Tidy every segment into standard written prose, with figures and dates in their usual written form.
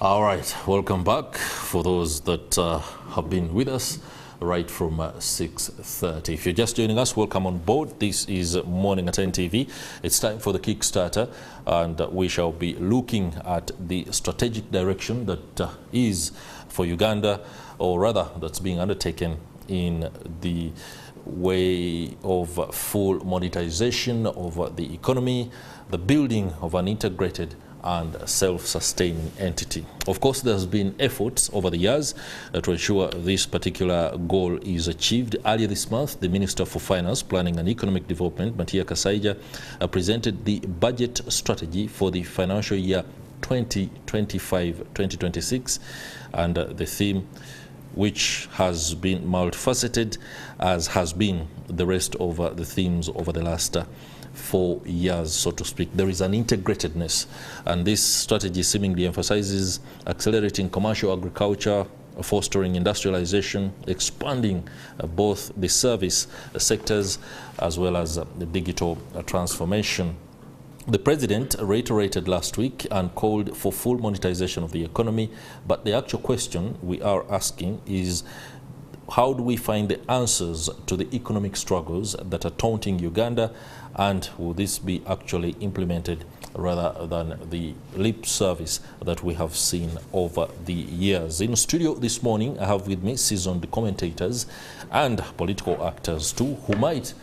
All right, welcome back for those that have been with us right from 6:30. If you're just joining us, welcome on board. This is Morning at NTV. It's time for the Kickstarter, and we shall be looking at the strategic direction that is for Uganda, or rather that's being undertaken in the way of full monetization of the economy, the building of an integrated and self-sustaining entity. Of course, there's been efforts over the years to ensure this particular goal is achieved. Earlier this month, the Minister for Finance, Planning and Economic Development, Matia Kasaija, presented the budget strategy for the financial year 2025-2026, and the theme, which has been multifaceted, as has been the rest of the themes over the last 4 years, so to speak. There is an integratedness, and this strategy seemingly emphasizes accelerating commercial agriculture, fostering industrialization, expanding both the service sectors as well as the digital transformation. The President reiterated last week and called for full monetization of the economy, but the actual question we are asking is, how do we find the answers to the economic struggles that are taunting Uganda, and will this be actually implemented rather than the lip service that we have seen over the years? In studio this morning, I have with me seasoned commentators and political actors too, who might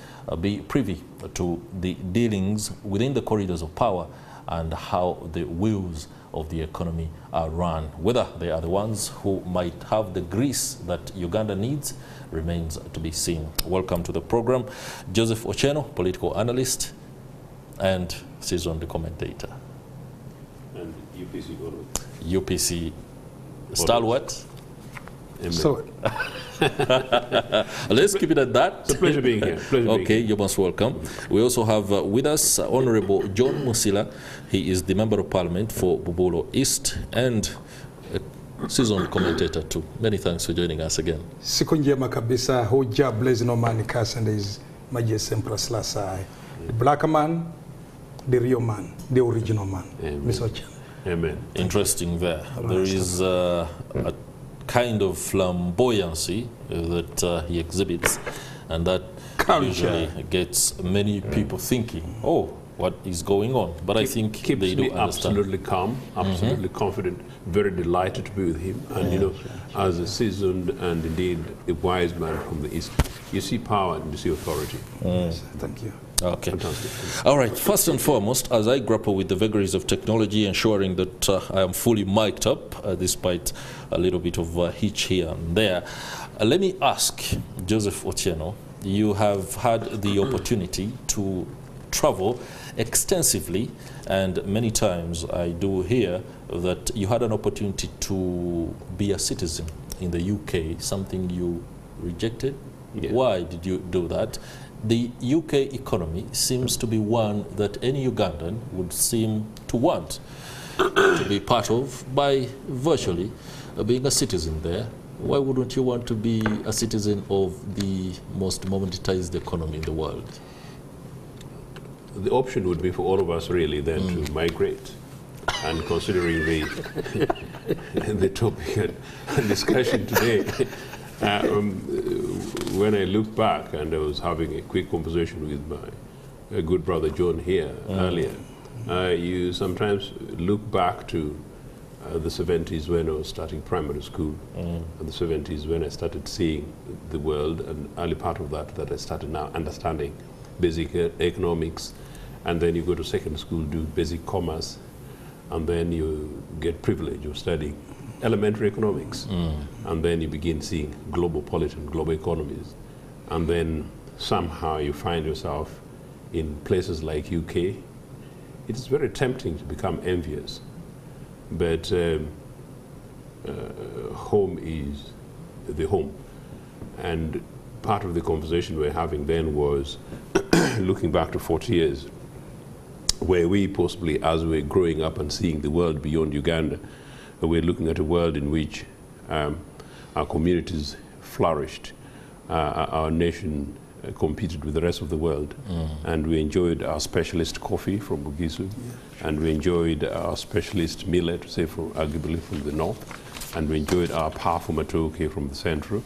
be privy to the dealings within the corridors of power and how the wheels of the economy are run. Whether they are the ones who might have the grease that Uganda needs remains to be seen. Welcome to the program, Joseph Ochieno, political analyst and seasoned commentator. And UPC Guru. UPC stalwart. So let's keep it at that. It's a pleasure being here. Okay, you're most welcome. We also have with us Honorable John Musila. He is the Member of Parliament for Bubulo East and a seasoned commentator too. Many thanks for joining us again. siku njema kabisa, hoja blaze no man and is majesty plus lasai. The black man, the real man, the original man. Mr. Ochieno. Amen. Interesting there. There is a kind of flamboyancy that he exhibits, and that usually gets many people thinking, oh, what is going on? But I think keeps they do me understand. absolutely calm, absolutely confident, very delighted to be with him. And you know, as a seasoned and indeed a wise man from the East, you see power and you see authority. Thank you. Okay. Fantastic. All right. First and foremost, as I grapple with the vagaries of technology, ensuring that I am fully mic'd up, despite a little bit of a hitch here and there, let me ask Joseph Ochieno, you have had the opportunity to travel extensively, and many times I do hear that you had an opportunity to be a citizen in the UK, something you rejected. Yeah. Why did you do that? The UK economy seems to be one that any Ugandan would seem to want to be part of by virtually being a citizen there. Why wouldn't you want to be a citizen of the most monetized economy in the world? The option would be for all of us really then to migrate. And considering the topic and discussion today, when I look back, and I was having a quick conversation with my good brother John here earlier, you sometimes look back to the 70s when I was starting primary school, and the 70s when I started seeing the world, and early part of that I started now understanding basic economics, and then you go to second school, do basic commerce, and then you get privilege of studying elementary economics, and then you begin seeing global politics, global economies, and then somehow you find yourself in places like UK. It is very tempting to become envious, but home is the home. And part of the conversation we're having then was looking back to 40 years, where we possibly, as we're growing up and seeing the world beyond Uganda, we're looking at a world in which our communities flourished, our nation competed with the rest of the world. And we enjoyed our specialist coffee from Bugisu, and we enjoyed our specialist millet, say, arguably from the north, and we enjoyed our powerful matoke from the central.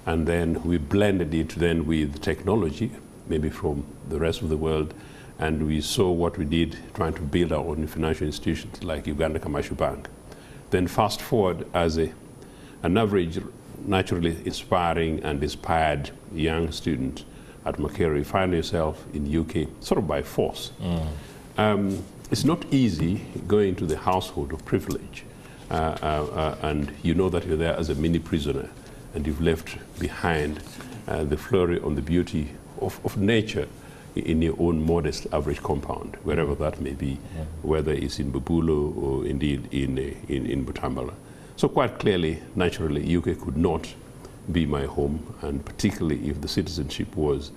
And then we blended it then with technology, maybe from the rest of the world, and we saw what we did trying to build our own financial institutions like Uganda Commercial Bank. Then fast forward as an average, naturally inspiring and inspired young student at Makerere, find yourself in the UK sort of by force. It's not easy going to the household of privilege, and you know that you're there as a mini prisoner, and you've left behind the flurry on the beauty of nature in your own modest average compound, wherever that may be, whether it's in Bubulo or indeed in Butambala. So quite clearly, naturally, UK could not be my home, and particularly if the citizenship was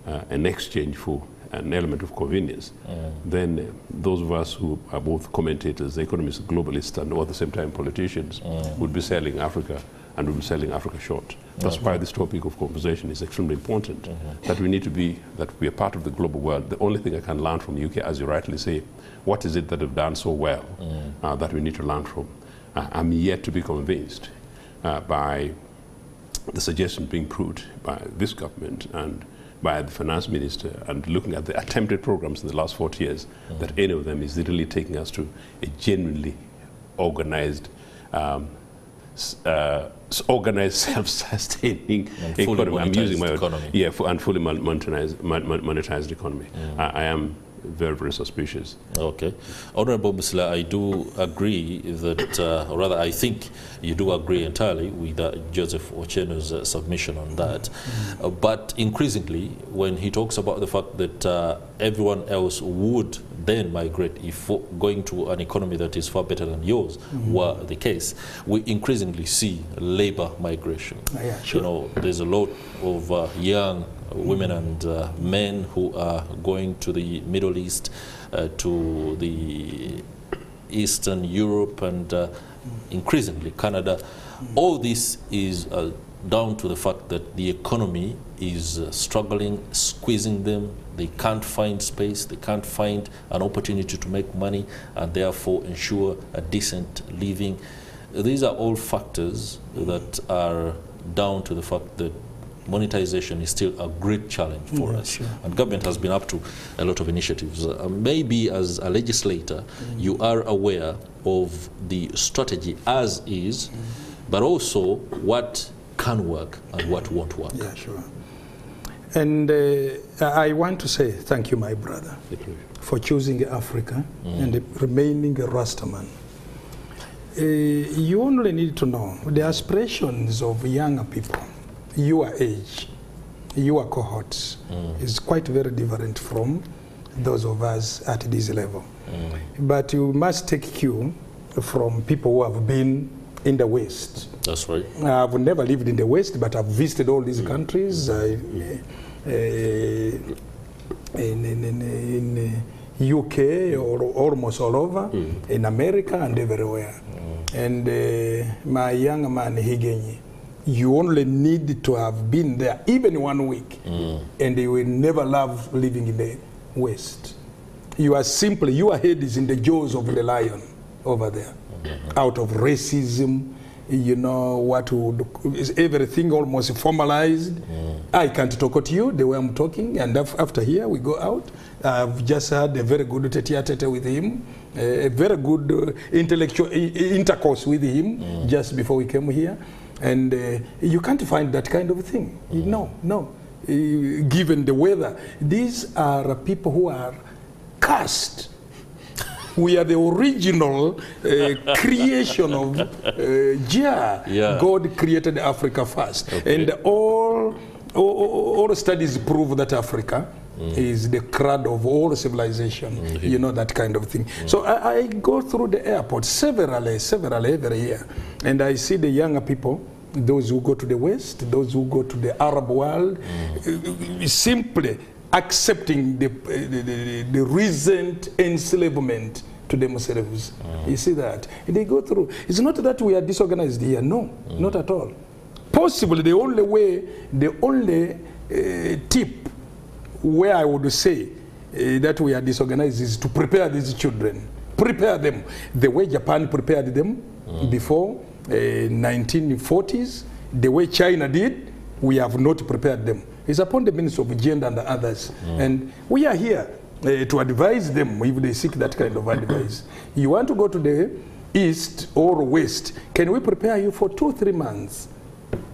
an exchange for an element of convenience, then those of us who are both commentators, economists, globalists, and at the same time politicians, would be selling Africa, and we'll be selling Africa short. That's why this topic of conversation is extremely important, that we need to be, that we are part of the global world. The only thing I can learn from the UK, as you rightly say, what is it that they've done so well that we need to learn from? I'm yet to be convinced by the suggestion being put by this government and by the finance minister, and looking at the attempted programs in the last 40 years, that any of them is really taking us to a genuinely organized, self-sustaining economy. I'm using my economy. Yeah, and fully monetized economy. I am very, very suspicious. Okay. Honorable Musila, I do agree that, or rather I think you do agree entirely with Joseph Ocheno's submission on that. But increasingly, when he talks about the fact that everyone else would then migrate if going to an economy that is far better than yours were the case, we increasingly see labor migration. Yeah, sure. You know, there's a lot of young women and men who are going to the Middle East, to the Eastern Europe, and increasingly Canada. All this is down to the fact that the economy is struggling, squeezing them. They can't find space, they can't find an opportunity to make money, and therefore ensure a decent living. These are all factors that are down to the fact that monetization is still a great challenge for us. Sure. And government has been up to a lot of initiatives. Maybe as a legislator, you are aware of the strategy as is, but also what can work and what won't work. Yeah, sure. And I want to say thank you, my brother, for choosing Africa and remaining a Rastaman. You only need to know the aspirations of younger people, your age, your cohorts, is quite very different from those of us at this level. But you must take cue from people who have been in the West. That's right. I've never lived in the West, but I've visited all these countries in UK or almost all over, in America and everywhere. And my young man Higenyi, you only need to have been there even 1 week, and you will never love living in the West. You are simply, your head is in the jaws of the lion over there, out of racism, you know, what would, is everything almost formalized. I can't talk to you the way I'm talking, and after here we go out. I've just had a very good tete-a-tete with him, a very good intellectual intercourse with him just before we came here. And you can't find that kind of thing. No. Given the weather, these are people who are cursed. We are the original creation of Jah. Yeah. God created Africa first. Okay. And all studies prove that Africa is the cradle of all civilization, you know, that kind of thing. So I go through the airport severally every year, and I see the younger people, those who go to the West, those who go to the Arab world, simply accepting the recent enslavement to themselves. You see that? And they go through. It's not that we are disorganized here, no, not at all. Possibly the only way, the only tip where I would say that we are disorganized is to prepare these children, prepare them the way Japan prepared them before 1940s, the way China did. We have not prepared them. It's upon the Ministry of Gender and others, and we are here to advise them if they seek that kind of advice. You want to go to the east or west, can we prepare you for 2-3 months?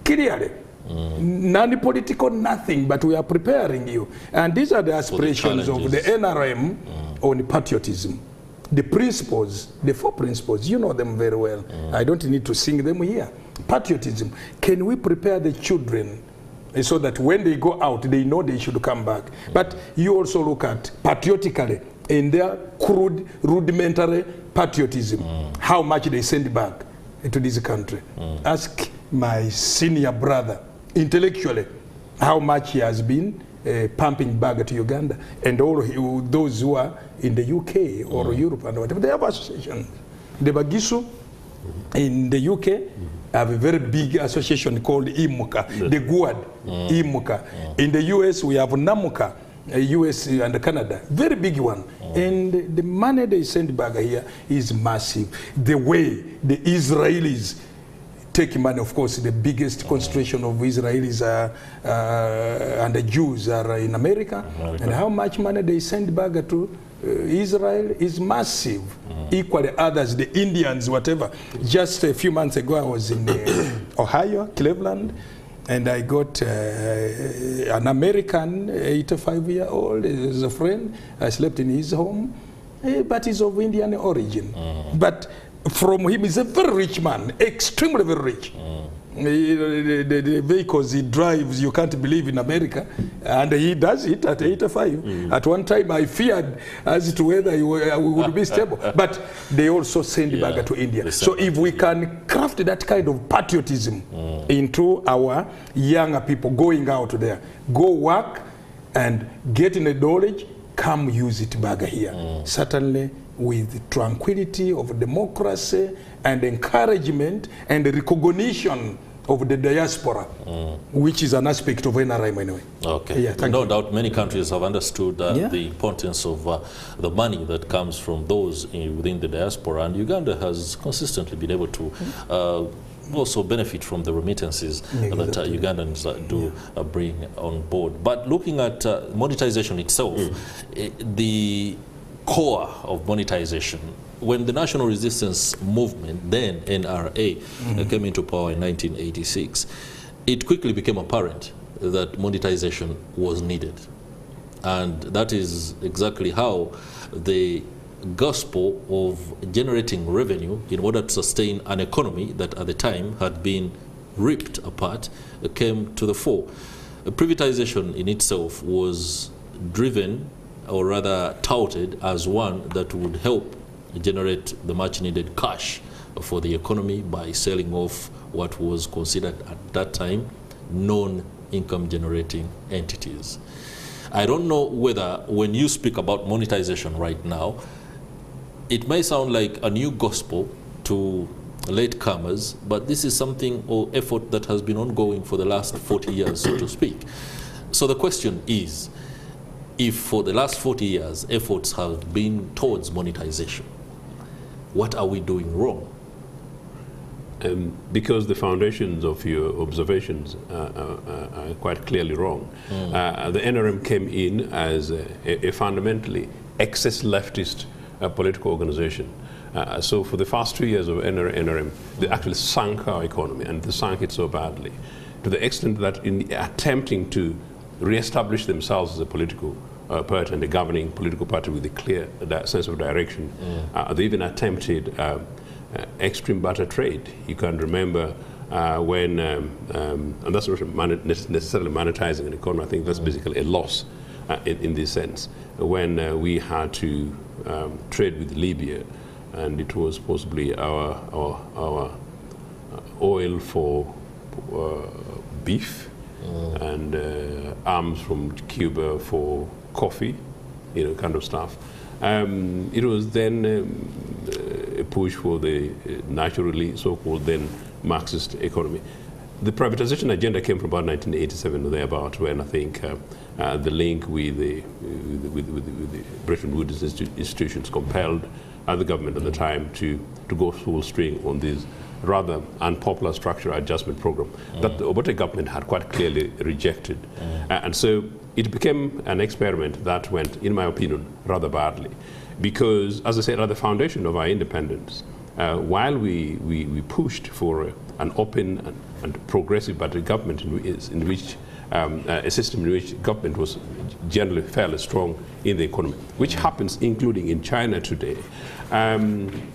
Clearly. Non-political, nothing, but we are preparing you. And these are the aspirations of the NRM on patriotism. The principles, the 4 principles, you know them very well. I don't need to sing them here. Patriotism. Can we prepare the children so that when they go out, they know they should come back? But you also look at patriotically in their crude, rudimentary patriotism, how much they send back to this country. Ask my senior brother, intellectually, how much he has been pumping back to Uganda, and all those who are in the UK or Europe and whatever. They have associations. The Bagisu in the UK have a very big association called IMUCA, the GUAD, IMUCA. In the US, we have NAMUCA, US and Canada, very big one. And the money they send back here is massive. The way the Israelis take money, of course, the biggest concentration of Israelis and the Jews are in America. And how much money they send back to Israel is massive. Equally others, the Indians, whatever. Just a few months ago, I was in Ohio, Cleveland, and I got an American 85-year-old as a friend. I slept in his home, but he's of Indian origin. But from him, he's a very rich man, extremely very rich. The vehicles he drives, you can't believe in America, and he does it at 85. At one time, I feared as to whether we would be stable. But they also send back to India. So if we can craft that kind of patriotism into our younger people going out there, go work and get in the knowledge, come use it back here. Certainly with tranquility of democracy and encouragement and recognition of the diaspora, which is an aspect of NRM anyway. Okay. Yeah, no doubt many countries have understood the importance of the money that comes from those within the diaspora, and Uganda has consistently been able to also benefit from the remittances that Ugandans do bring on board. But looking at monetization itself, the core of monetization, when the National Resistance Movement, then NRA, came into power in 1986, it quickly became apparent that monetization was needed. And that is exactly how the gospel of generating revenue in order to sustain an economy that at the time had been ripped apart came to the fore. Privatization in itself was driven, or rather touted, as one that would help generate the much needed cash for the economy by selling off what was considered at that time non-income generating entities. I don't know whether when you speak about monetization right now, it may sound like a new gospel to latecomers, but this is something or effort that has been ongoing for the last 40 years, so to speak. So the question is, if for the last 40 years efforts have been towards monetization, what are we doing wrong? Because the foundations of your observations are quite clearly wrong. The NRM came in as a fundamentally excess leftist political organization. So for the first 2 years of NRM, they actually sank our economy, and they sank it so badly, to the extent that in attempting to re-establish themselves as a political party and a governing political party with a clear sense of direction, they even attempted extreme barter trade. You can remember when, and that's not necessarily monetizing an economy, I think that's basically a loss in this sense, when we had to trade with Libya, and it was possibly our oil for beef, and arms from Cuba for coffee, kind of stuff. It was then a push for the naturally so-called then Marxist economy. The privatization agenda came from about 1987 or thereabout, when I think the link with the Bretton Woods institutions compelled the government at the time to go full string on this rather unpopular structural adjustment program that the Obote government had quite clearly rejected. And so it became an experiment that went, in my opinion, rather badly. Because, as I said, at the foundation of our independence, while we pushed for an open and progressive but a government in which a system in which government was generally fairly strong in the economy, which happens including in China today.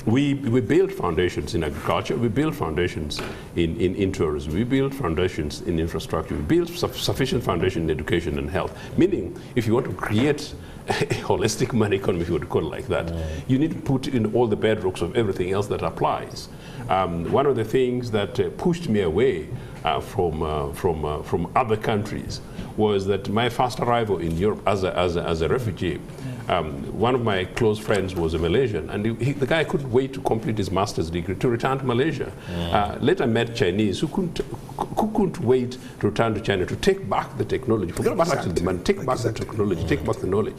We build foundations in agriculture, we build foundations in tourism, we build foundations in infrastructure, we build sufficient foundation in education and health. Meaning, if you want to create a holistic money economy, if you want to call it like that, you need to put in all the bedrocks of everything else that applies. One of the things that pushed me away from other countries was that my first arrival in Europe as a refugee, one of my close friends was a Malaysian, and the guy couldn't wait to complete his master's degree to return to Malaysia. Later met Chinese who couldn't wait to return to China to take back the technology. Forget about actually the money, take back the technology, take back the knowledge.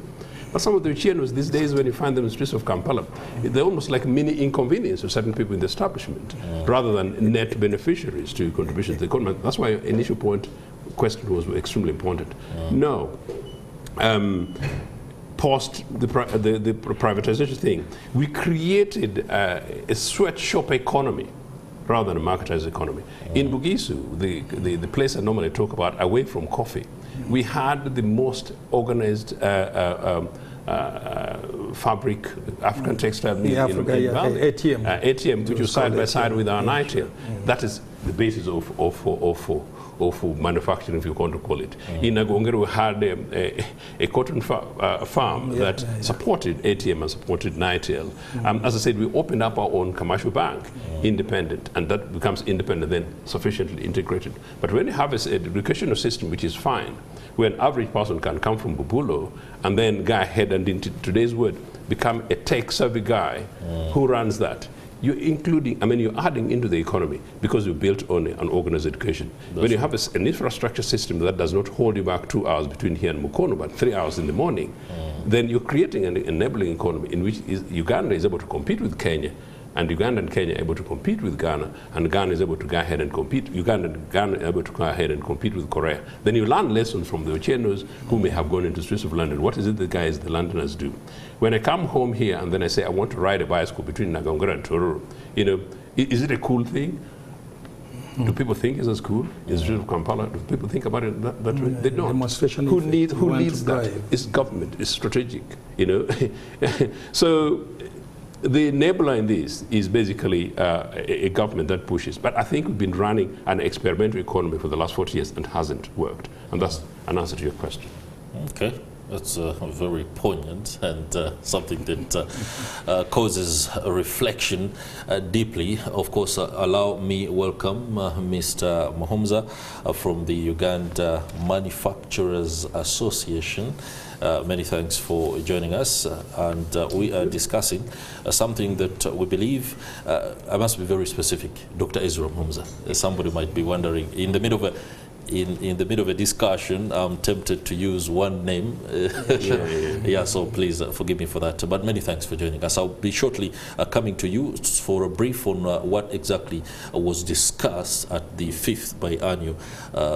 But some of the Chilenos these days, when you find them in the streets of Kampala, they're almost like mini inconvenience of certain people in the establishment, rather than net beneficiaries to contributions to the economy. That's why your initial question was extremely important. No. Post the privatization thing, we created a sweatshop economy rather than a marketized economy. In Bugisu, the place I normally talk about, away from coffee, we had the most organized fabric, African textile mill in Valley. ATM, which is side by side with our Nitel. That is the basis of manufacturing, if you want to call it. In Agongere, we had a cotton farm that supported ATM and supported Nitel. As I said, we opened up our own commercial bank, independent, and that becomes independent, then sufficiently integrated. But when you have an educational system which is fine, where an average person can come from Bubulo and then go ahead and, in today's word, become a tech-savvy guy who runs that, you're adding into the economy because you built on an organized education. When you have an infrastructure system that does not hold you back 2 hours between here and Mukono, but 3 hours in the morning, then you're creating an enabling economy in which Uganda is able to compete with Kenya, and Uganda and Kenya are able to compete with Ghana, and Ghana is able to go ahead and compete. Uganda and Ghana are able to go ahead and compete with Korea. Then you learn lessons from the Ochenos who may have gone into the streets of London. What is it the Londoners do? When I come home here and then I say I want to ride a bicycle between Nagongera and Tororo, is it a cool thing? Do people think it's as cool? Is it Kampala? Do people think about it that way? They don't. Who needs that? It's government. It's strategic. So the enabler in this is basically a government that pushes. But I think we've been running an experimental economy for the last 40 years and hasn't worked. And that's an answer to your question. Okay. That's very poignant and something that causes a reflection deeply. Of course, allow me welcome Mr. Muhumza from the Uganda Manufacturers Association. Many thanks for joining us, and we are discussing something that we believe, I must be very specific, Dr. Ezra Muhumza. Somebody might be wondering, in the middle of a discussion, I'm tempted to use one name. Yeah, so please forgive me for that. But many thanks for joining us. I'll be shortly coming to you for a brief on what exactly was discussed at the 5th biannual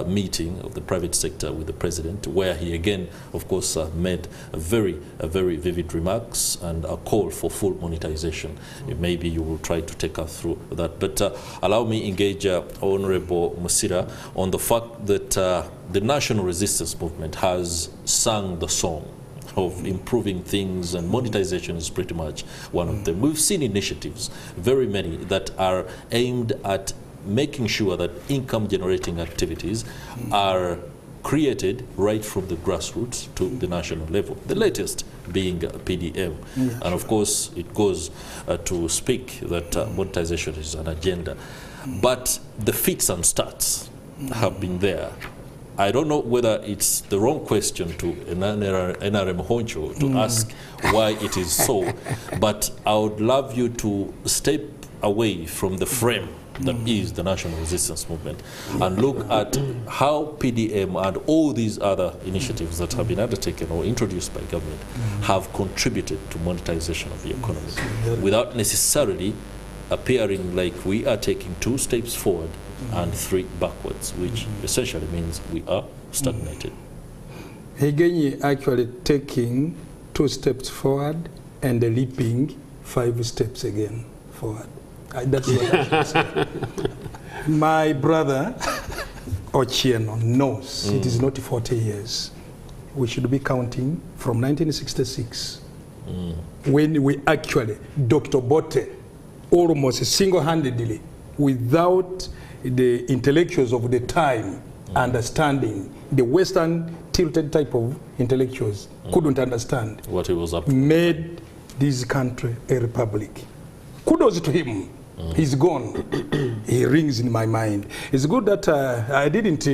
meeting of the private sector with the President, where he again, of course, made very vivid remarks and a call for full monetization. Maybe you will try to take us through that. But allow me engage Honorable Musira on the fact that the national resistance movement has sung the song of improving things, and monetization is pretty much one of them. We've seen initiatives, very many, that are aimed at making sure that income generating activities are created right from the grassroots to the national level, the latest being PDM. And of course it goes to speak that monetization is an agenda, but the fits and starts have been there. I don't know whether it's the wrong question to NRM Honcho to ask why it is so, but I would love you to step away from the frame that is the National Resistance Movement, and look at how PDM and all these other initiatives that have been undertaken or introduced by government have contributed to monetization of the economy without necessarily appearing like we are taking 2 steps forward and 3 backwards, which essentially means we are stagnated. Higenyi actually taking 2 steps forward and leaping 5 steps again forward. That's what I should say. My brother Ochieno knows it is not 40 years. We should be counting from 1966 when we actually, Dr. Bote, almost single-handedly, without the intellectuals of the time understanding, the Western tilted type of intellectuals couldn't understand what he was up to, made this country a republic. Kudos to him. He's gone. He rings in my mind. It's good that I didn't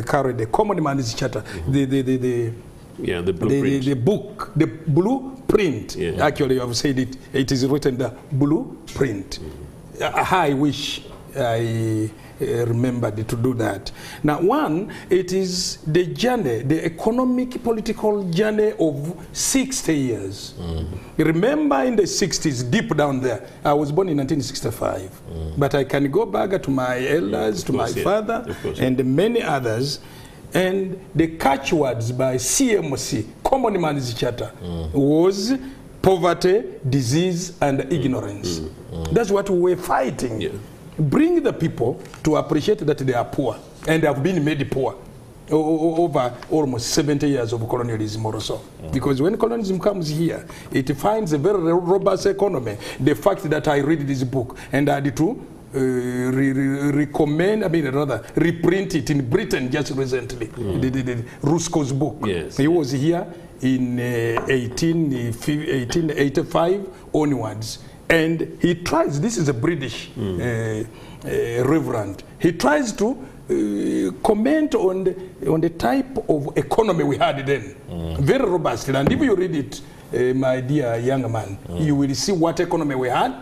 carry the common man's charter, the blueprint. The book, the blueprint. Yeah. Actually, I've said it. It is written the blueprint. I wish I remembered to do that. Now, one, it is the journey, the economic, political journey of 60 years. Remember in the 60s, deep down there, I was born in 1965, but I can go back to my elders, to my father, and many others, and the catchwords by CMC, Common Man's Charter, was poverty, disease, and ignorance. That's what we were fighting. Yeah. Bring the people to appreciate that they are poor and have been made poor over almost 70 years of colonialism or so. Because when colonialism comes here, it finds a very robust economy. The fact that I read this book and I had to reprint it in Britain just recently, the Rusco's book. Yes. He was here in 1885 onwards. And he tries, this is a British reverend, he tries to comment on the type of economy we had then. Very robust. And if you read it, my dear young man, you will see what economy we had,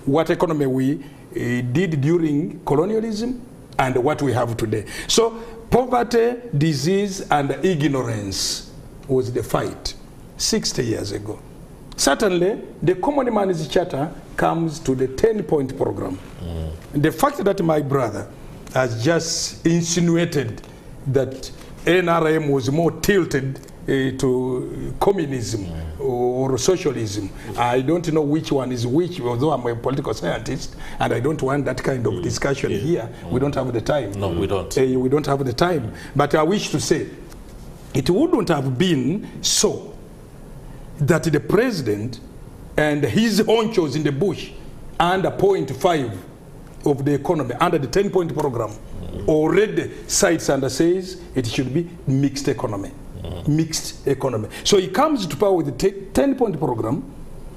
what economy we did during colonialism, and what we have today. So poverty, disease, and ignorance was the fight 60 years ago. Certainly, the Common Man's Charter comes to the 10-point program. The fact that my brother has just insinuated that NRM was more tilted to communism or socialism, I don't know which one is which, although I'm a political scientist, and I don't want that kind of discussion here. We don't have the time. No, we don't. We don't have the time. But I wish to say, it wouldn't have been so that the president and his honchos in the bush under 0.5 of the economy, under the 10-point program, already cites and says it should be mixed economy. Mixed economy. So he comes to power with the 10-point program,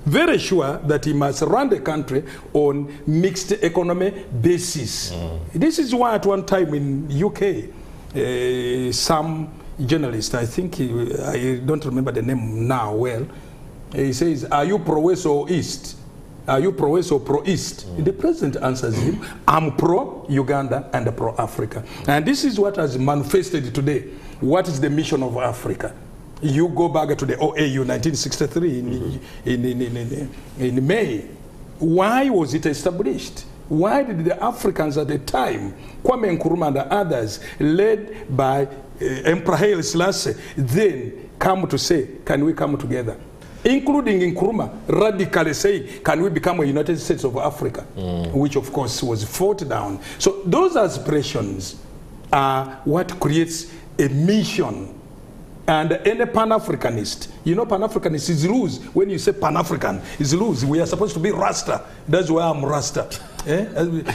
very sure that he must run the country on mixed economy basis. This is why at one time in UK, some journalist, I think, I don't remember the name now well, he says, are you pro-West or East? Are you pro-West or pro-East? The president answers him, I'm pro-Uganda and pro-Africa. And this is what has manifested today. What is the mission of Africa? You go back to the OAU 1963 in May. Why was it established? Why did the Africans at the time, Kwame Nkrumah and others, led by Emperor Haile Selassie, then come to say, can we come together? Including Nkrumah radically saying, can we become a United States of Africa? Which of course was fought down. So those aspirations are what creates a mission. And any Pan-Africanist, you know, Pan-Africanist is loose. When you say Pan-African, is loose. We are supposed to be Rasta. That's why I'm Rasta.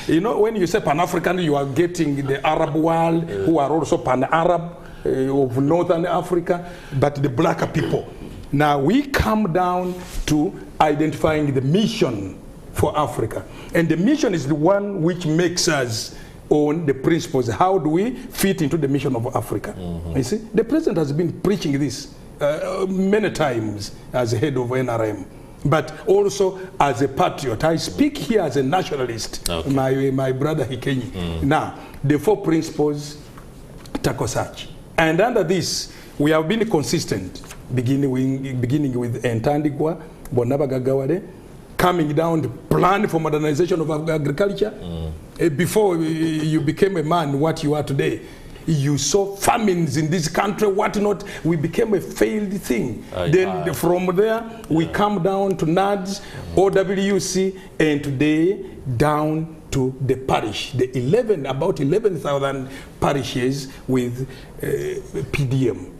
You know, when you say Pan-African, you are getting the Arab world, who are also Pan-Arab of Northern Africa, but the black people. Now we come down to identifying the mission for Africa. And the mission is the one which makes us on the principles. How do we fit into the mission of Africa? You see, the president has been preaching this many times as head of NRM. but also as a patriot. I speak here as a nationalist, Okay. my brother Hikenyi. Now, the 4 principles, Takosachi. And under this, we have been consistent, beginning with Entandigwa, Bonaba Gagawale, coming down the plan for modernization of agriculture. Before you became a man, what you are today, you saw famines in this country, what not. We became a failed thing. Then from there, we come down to NADS, OWC, and today down to the parish, about 11,000 parishes with PDM.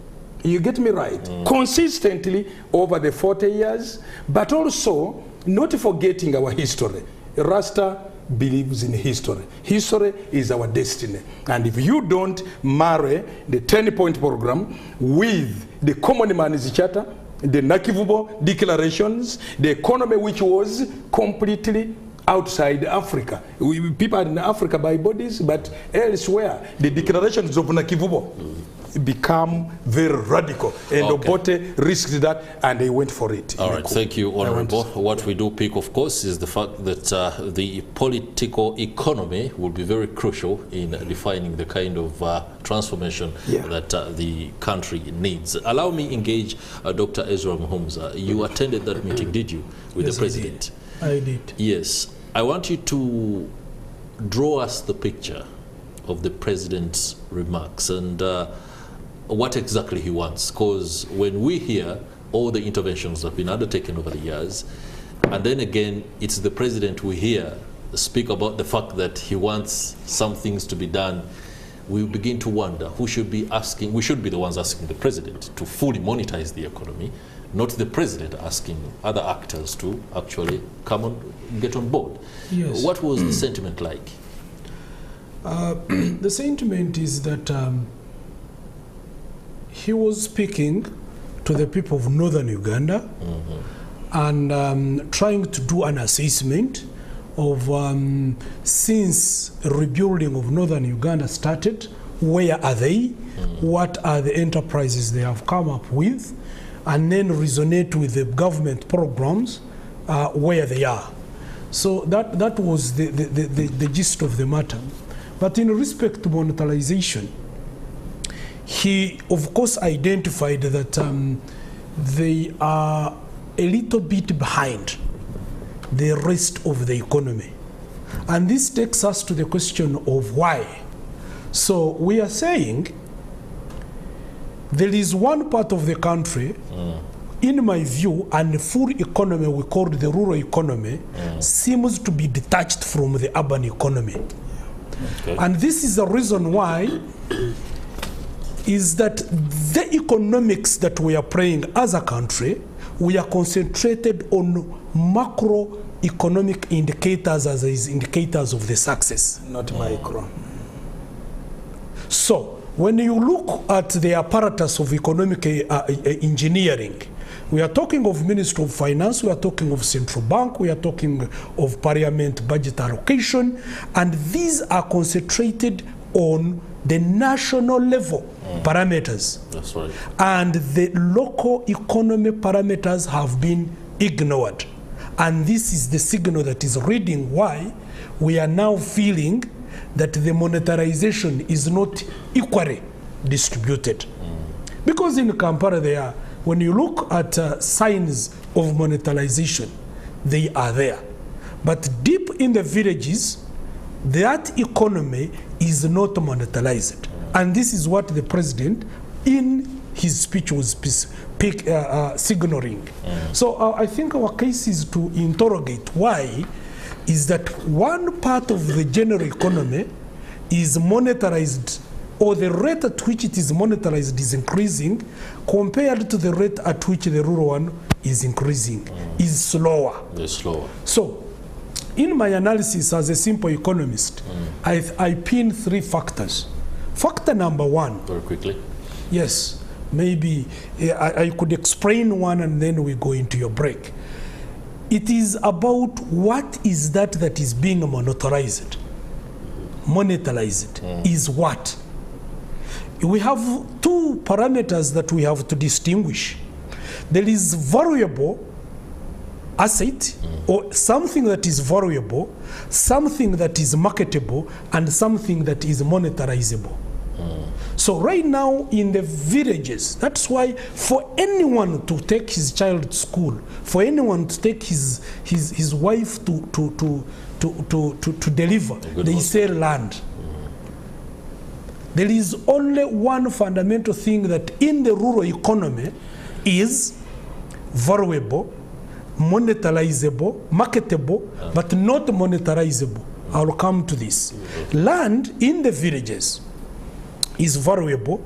You get me right? Consistently over the 40 years, but also not forgetting our history. Rasta believes in history. History is our destiny. And if you don't marry the 10-point program with the Common Man's Charter, the Nakivubo declarations, the economy which was completely outside Africa. People are in Africa by bodies, but elsewhere, the declarations of Nakivubo become very radical, and Obote risked that, and they went for it. All right, thank you, Honorable. What we do pick, of course, is the fact that the political economy will be very crucial in defining the kind of transformation that the country needs. Allow me engage Dr. Ezra Muhumuza. You attended that meeting, did you, with the President? I did. Yes. I want you to draw us the picture of the President's remarks and what exactly he wants, because when we hear all the interventions that have been undertaken over the years, and then again it's the President we hear speak about the fact that he wants some things to be done, we begin to wonder who should be asking. We should be the ones asking the President to fully monetize the economy, not the President asking other actors to actually come on, get on board. Yes. What was the sentiment like? The sentiment is that he was speaking to the people of northern Uganda and trying to do an assessment of since rebuilding of northern Uganda started, where are they, what are the enterprises they have come up with, and then resonate with the government programs where they are. So that was the gist of the matter. But in respect to monetization, he of course identified that they are a little bit behind the rest of the economy. And this takes us to the question of why. So we are saying there is one part of the country, in my view, and the full economy we call the rural economy, seems to be detached from the urban economy. Okay. And this is the reason why is that the economics that we are playing as a country, we are concentrated on macroeconomic indicators as indicators of the success. Not micro. So when you look at the apparatus of economic engineering, we are talking of Ministry of Finance, we are talking of Central Bank, we are talking of Parliament budget allocation, and these are concentrated on the national level parameters. That's right. And the local economy parameters have been ignored. And this is the signal that is reading why we are now feeling that the monetization is not equally distributed. Because in Kampala they are, when you look at signs of monetization, they are there. But deep in the villages, that economy is not monetized. And this is what the President, in his speech, was signaling. So I think our case is to interrogate why is that one part of the general economy is monetized, or the rate at which it is monetized is increasing compared to the rate at which the rural one is increasing, is slower. It's slower. So, in my analysis as a simple economist, I pin 3 factors. Factor number 1. Very quickly. Yes, maybe I could explain one and then we go into your break. It is about what is that is being monetized. Monetized is what? We have 2 parameters that we have to distinguish. There is variable asset or something that is valuable, something that is marketable, and something that is monetarizable. So right now in the villages, that's why for anyone to take his child to school, for anyone to take his wife to deliver, they sell land. There is only one fundamental thing that in the rural economy is valuable, monetarizable, marketable, but not monetarizable. I'll come to this. Land in the villages is valuable,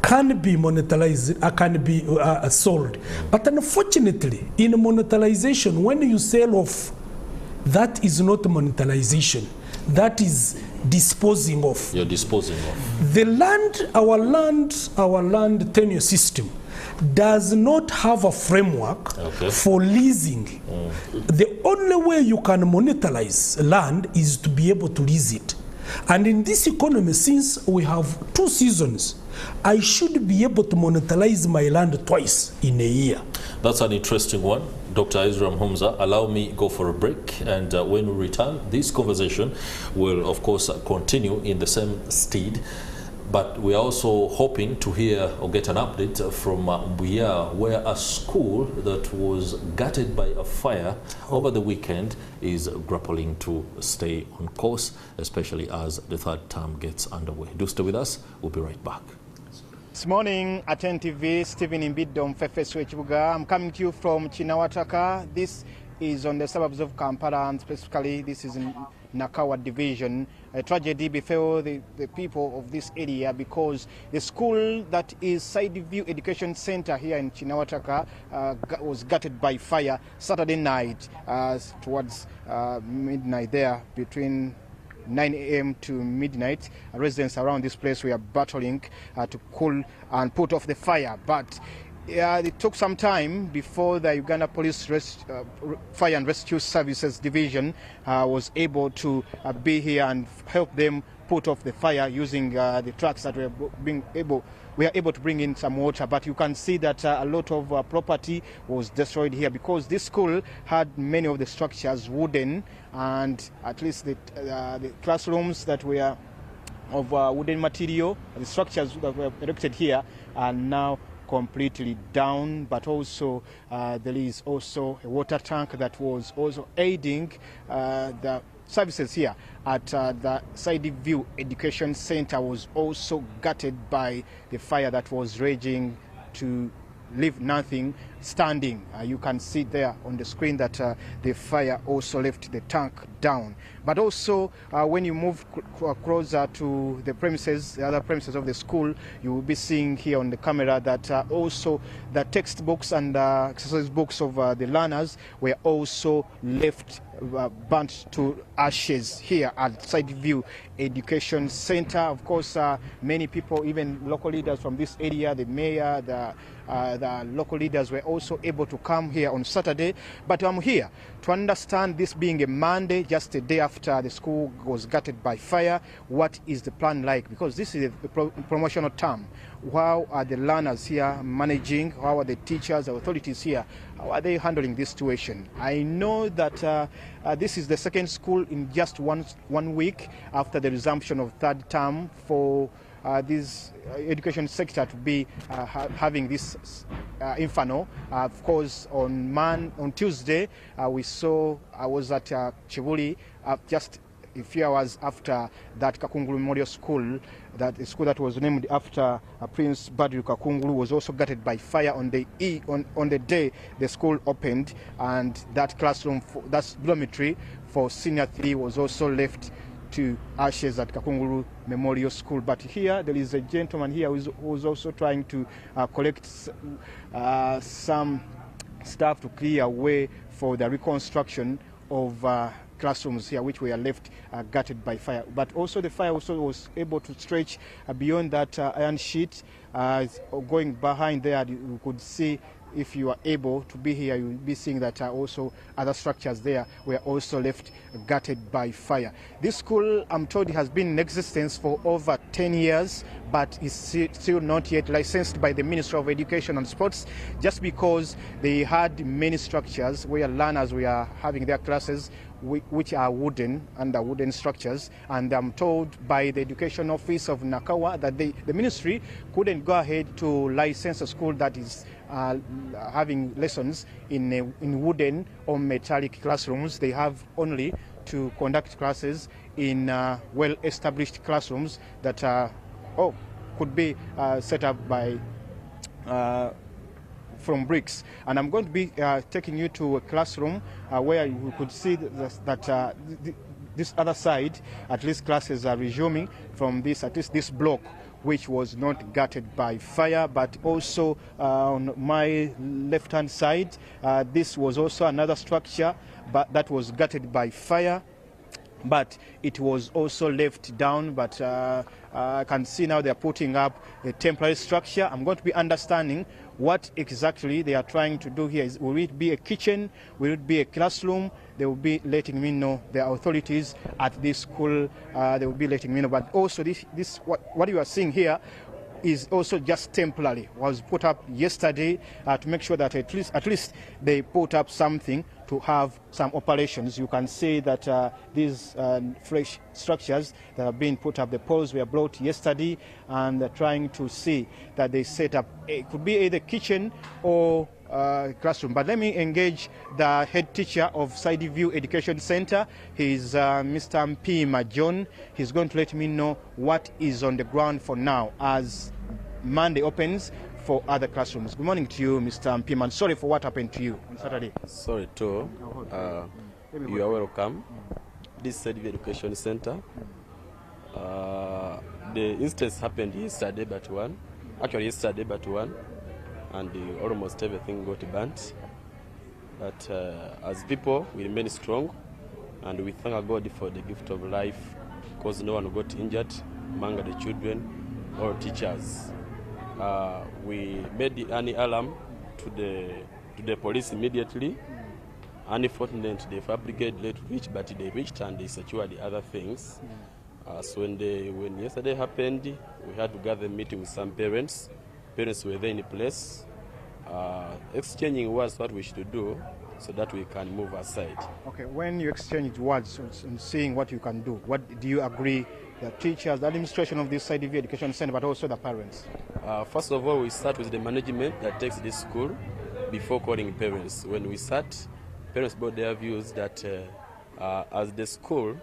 can be monetized, can be sold. But unfortunately, in monetization, when you sell off, that is not monetization. That is disposing of. You're disposing of. The land, our land tenure system does not have a framework for leasing. The only way you can monetize land is to be able to lease it. And in this economy, since we have 2 seasons, I should be able to monetize my land twice in a year. That's an interesting one. Dr. Isram Humza, allow me go for a break, and when we return, this conversation will of course continue in the same stead. But we are also hoping to hear or get an update from Buya, where a school that was gutted by a fire over the weekend is grappling to stay on course, especially as the 3rd term gets underway. Do stay with us. We'll be right back. This morning at NTV, Stephen Imbidom Fefeswe Chibuga. I'm coming to you from Chinawataka. This is on the suburbs of Kampala, and specifically this is in Nakawa division. A tragedy befell the people of this area because the school that is Sideview Education Center here in Chinawataka was gutted by fire Saturday night towards midnight there, between 9 a.m. to midnight. Residents around this place were battling to cool and put off the fire, but it took some time before the Uganda Police Fire and Rescue Services Division was able to be here and help them put off the fire using the trucks that we are able to bring in some water. But you can see that a lot of property was destroyed here because this school had many of the structures wooden, and at least the classrooms that were of wooden material, the structures that were erected here are now completely down. But also there is also a water tank that was also aiding the services here at the Sideview Education Center was also gutted by the fire that was raging to leave nothing standing. You can see there on the screen that the fire also left the tank down. But also when you move closer to the premises, the other premises of the school, you will be seeing here on the camera that also the textbooks and exercise books of the learners were also left burnt to ashes here at Sideview Education Center. Of course, many people, even local leaders from this area, the mayor, the local leaders were also able to come here on Saturday. But I'm here to understand, this being a Monday, just a day after the school was gutted by fire, what is the plan like? Because this is a promotional term. How are the learners here managing? How are the teachers, the authorities here? How are they handling this situation? I know that this is the second school in just one week after the resumption of 3rd term for this education sector to be having this inferno. Of course, on Tuesday, I was at Chibuli just a few hours after that Kakungulu Memorial School, that a school that was named after Prince Badru Kakungulu, was also gutted by fire on the day the school opened, and that classroom, that dormitory for Senior 3 was also left to ashes at Kakungulu Memorial School. But here there is a gentleman here who's also trying to collect some stuff to clear a way for the reconstruction of classrooms here, which were left gutted by fire. But also the fire also was able to stretch beyond that iron sheet. Going behind there, you could see if you are able to be here, you'll be seeing that also other structures there were also left gutted by fire. This school, I'm told, has been in existence for over 10 years, but is still not yet licensed by the Ministry of Education and Sports, just because they had many structures where learners were having their classes which are wooden, under wooden structures. And I'm told by the Education Office of Nakawa that the ministry couldn't go ahead to license a school that is having lessons in wooden or metallic classrooms. They have only to conduct classes in well-established classrooms that could be set up by from bricks. And I'm going to be taking you to a classroom where you could see that this other side, at least classes are resuming from this, at least this block, which was not gutted by fire. But also on my left-hand side, this was also another structure but that was gutted by fire, but it was also left down. But I can see now they're putting up a temporary structure. I'm going to be understanding what exactly they are trying to do here. Will it be a kitchen? Will it be a classroom? They will be letting me know, the authorities at this school, they will be letting me know. But also what you are seeing here is also just temporary, was put up yesterday to make sure that at least they put up something to have some operations. You can see that these fresh structures that have been put up, the poles were brought yesterday, and they're trying to see that they set up, it could be either kitchen or classroom. But let me engage the head teacher of Side View Education Center. He's Mr. Mpima John. He's going to let me know what is on the ground for now as Monday opens for other classrooms. Good morning to you, Mr. Mpima. Sorry for what happened to you on Saturday. Sorry too. You are welcome. This Side View Education Center. The instance happened yesterday but one. And almost everything got burnt. But as people, we remain strong, and we thank God for the gift of life, because no one got injured among the children or teachers. We made an alarm to the police immediately. Unfortunately, the fire brigade late reached, but they reached and they secured the other things. So when yesterday happened, we had to gather a meeting with some parents. Parents were there in place. Exchanging words what we should do so that we can move aside. Okay, when you exchange words and seeing what you can do, what do you agree, the teachers, the administration of this Side View Education Center, but also the parents? First of all, we start with the management that takes this school before calling parents. When we start, parents brought their views that as the school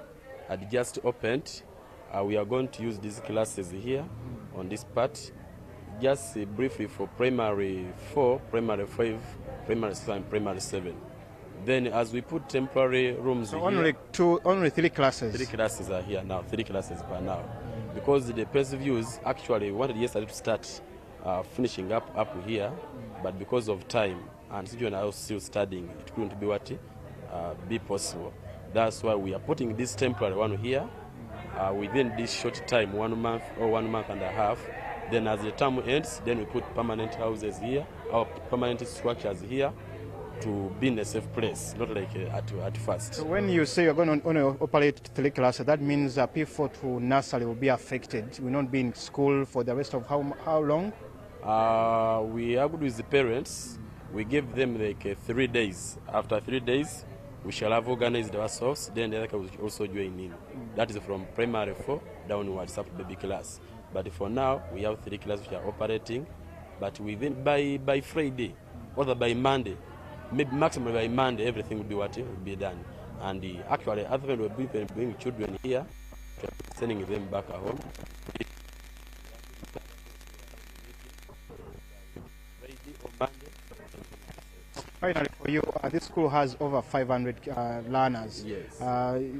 had just opened, we are going to use these classes here on this part, just briefly for primary 4, primary 5, primary 6, and primary 7. Then as we put temporary rooms so here... only 3 classes? 3 classes are here now, 3 classes per now. Because the press views actually wanted yesterday to start finishing up here, but because of time, and children are still studying, it couldn't be possible. That's why we are putting this temporary one here within this short time, 1 month or 1 month and a half. Then as the term ends, then we put permanent houses here, or permanent structures here to be in a safe place, not like at first. So when you say you're going to operate 3 classes, that means people to nursery will be affected, will not be in school for the rest of how long? We agreed with the parents. We give them like 3 days. After 3 days, we shall have organized ourselves, then the other will also join in. That is from primary 4 downwards up to baby class. But for now, we have 3 classes which are operating. But within by Friday, or by Monday, maybe maximum by Monday, everything will be done. And actually, other than we'll be bringing children here, sending them back at home. Friday or Monday. Finally, for you, this school has over 500 learners. Yes.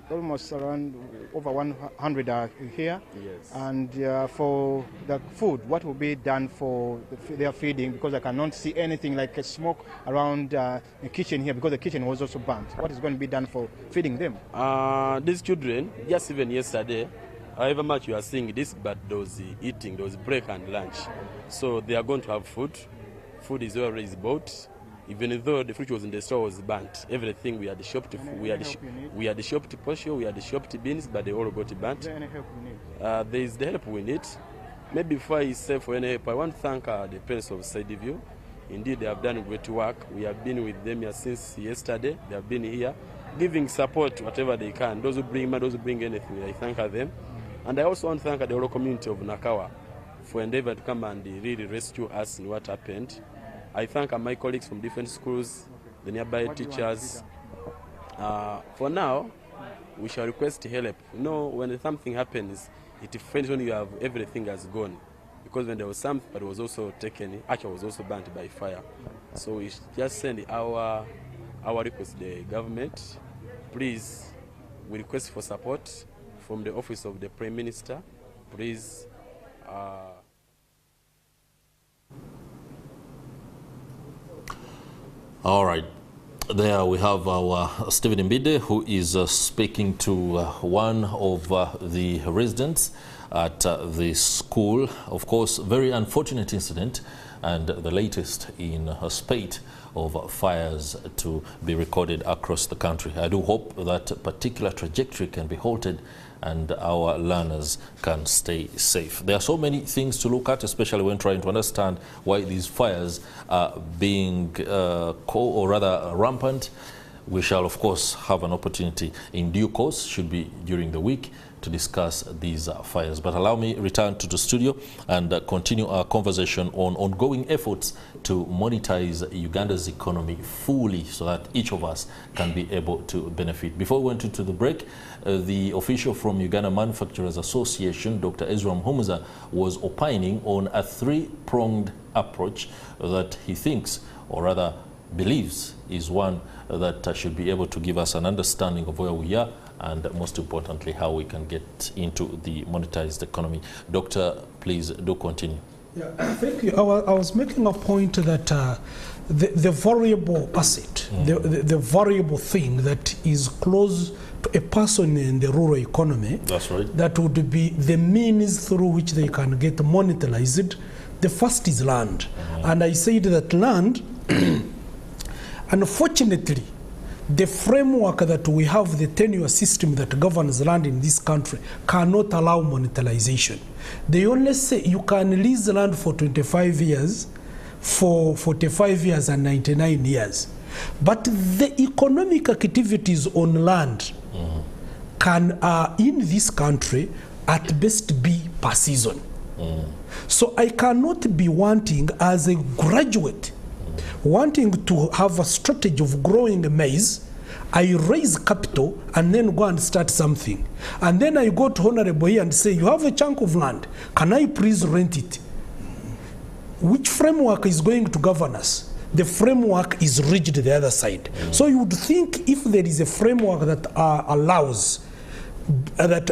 Almost around over 100 are here. Yes. And for the food, what will be done for their feeding? Because I cannot see anything like a smoke around the kitchen here, because the kitchen was also burnt. What is going to be done for feeding them? These children, just even yesterday, however much you are seeing this, but those eating, those break and lunch. So they are going to have food food is always bought. Even though the fruit was in the store was burnt, everything we had shopped, we had shopped posho, we had shopped beans, but they all got burnt. Is there any help we need? There is the help we need. Maybe before I say for any help, I want to thank the parents of Sideview. Indeed, they have done great work. We have been with them here since yesterday. They have been here, giving support whatever they can. Those who bring money, those who bring anything, I thank them. And I also want to thank the whole community of Nakawa for endeavor to come and really rescue us in what happened. I thank my colleagues from different schools, the nearby teachers. For now, we shall request help. You know, when something happens, it depends when you have everything has gone. Because when there was something, but it was also taken, actually was also burnt by fire. So we just send our request to the government. Please, we request for support from the office of the Prime Minister. Please. All right. There we have our Stephen Mbide, who is speaking to one of the residents at the school. Of course, very unfortunate incident, and the latest in a spate of fires to be recorded across the country. I do hope that particular trajectory can be halted and our learners can stay safe. There are so many things to look at, especially when trying to understand why these fires are being rampant. We shall, of course, have an opportunity in due course, should be during the week, to discuss these fires. But allow me return to the studio and continue our conversation on ongoing efforts to monetize Uganda's economy fully so that each of us can be able to benefit. Before we went into the break, the official from Uganda Manufacturers Association, Dr. Ezra Mhumuza, was opining on a three-pronged approach that he thinks, or rather believes, is one that should be able to give us an understanding of where we are and most importantly how we can get into the monetized economy. Doctor, please do continue. Yeah, thank you. I was making a point that the variable asset, the variable thing that is close to a person in the rural economy, that's right, that would be the means through which they can get monetized. The first is land. And I said that land, unfortunately, the framework that we have, the tenure system that governs land in this country, cannot allow monetization. They only say you can lease land for 25 years, for 45 years and 99 years. But the economic activities on land can, in this country, at best be per season. So I cannot be wanting, as a graduate, wanting to have a strategy of growing maize. I raise capital and then go and start something. And then I go to Honorable here and say, you have a chunk of land, can I please rent it? Which framework is going to govern us? The framework is rigid the other side. So you would think if there is a framework that